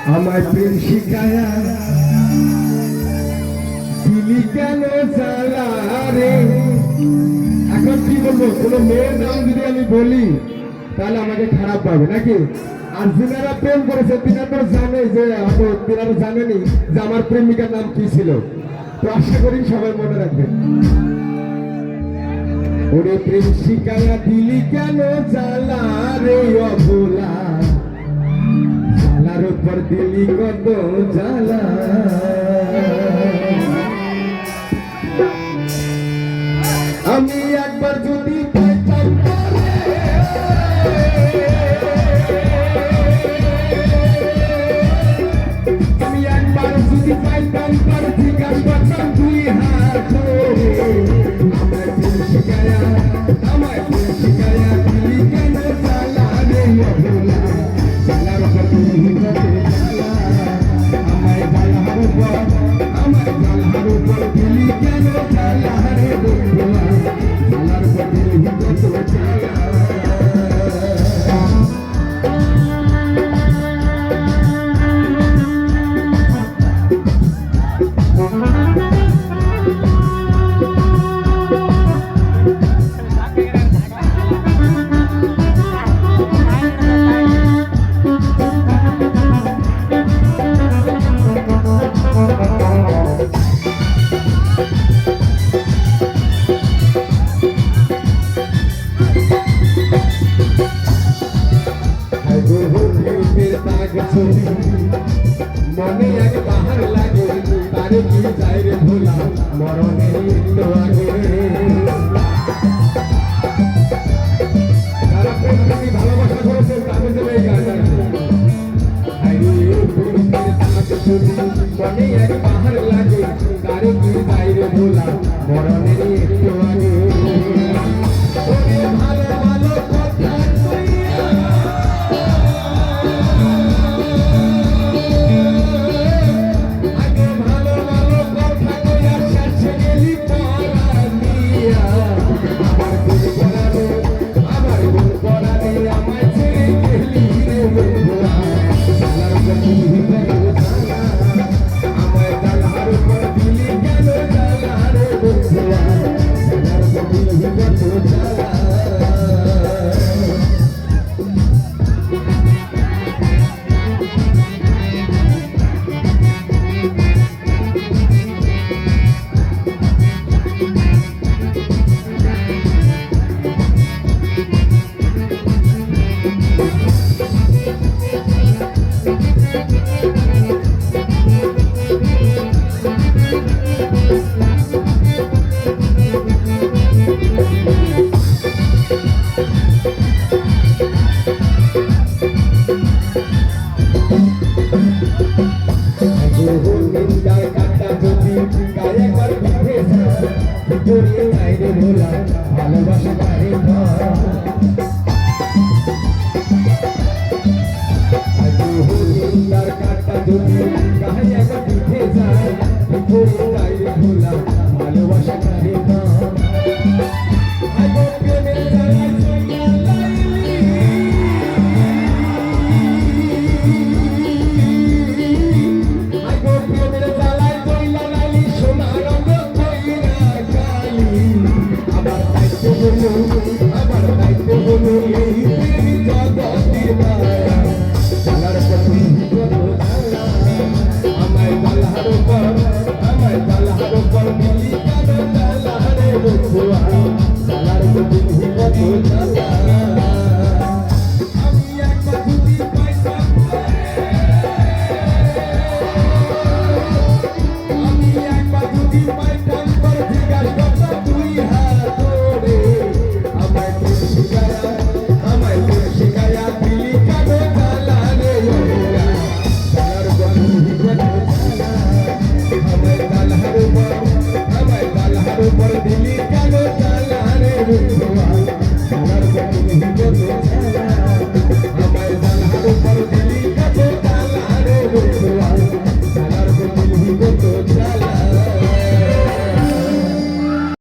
আমায় প্রেম শিখায়া দিলি কেন জ্বালা রে। এখন কি বলবো, কোনো মেয়ের নাম যদি আমি বলি তাহলে আমাকে খারাপ পাবে নাকি? আর যিনারা প্রেম করেছে তিনারা তো জানে যে, তিনারা জানেনি যে আমার প্রেমিকার নাম কি ছিল। তো আশা করি সবাই মনে রাখবেন। ওরে প্রেম শিখায়া দিলি কেন জ্বালা রে অবলা, জ্বালার উপর দিলি কত জ্বালা। আমি একবার যদি পাইতাম আমি একবার যদি পাইতাম তার জিজ্ঞাসা করতাম তুই হাত ধরে। আমায় প্রেম শিখায়া দিলি কেন জ্বালা রে অবলা, জ্বালার উপর দিলি কত জ্বালা। আমায় জ্বালার উপর দিলি কেন জ্বালা রে বন্ধুয়া, জ্বালার উপর দিলি কত জ্বালা। মনে এক বাহার লাগে তারে কি যাই রে ভোলা, মরণের একটু আগে। যারা প্রেম যদি ভালোবাসা করেছেন তাদের জন্য এই গান। মনে এক বাহার লাগে তারে কি যাই রে ভোলা, মরণের একটু আগে। ভালো ভালো কথা ভালোবাসা পারে তার কাটা যদি গায়ে একবার পিঠে যায়, ভোলা ভালোবাসা পারে আমার দায়িত্ব হলো এই জগতের মায়া, জ্বালার প্রতি আমায় জ্বালার উপর মিলি কেন জ্বালা রে বন্ধুয়া, জ্বালার প্রতি কত জ্বালা। আমি একবার যদি পাইতাম তোর জিজ্ঞাসা করতাম তুই হাত ধরে। আমায় প্রেম শিখায়া দিলি কেন জ্বালা রে অবলা, জ্বালার উপর আমায় জ্বালার উপর দিলি কেন জ্বালা রে বন্ধুয়া।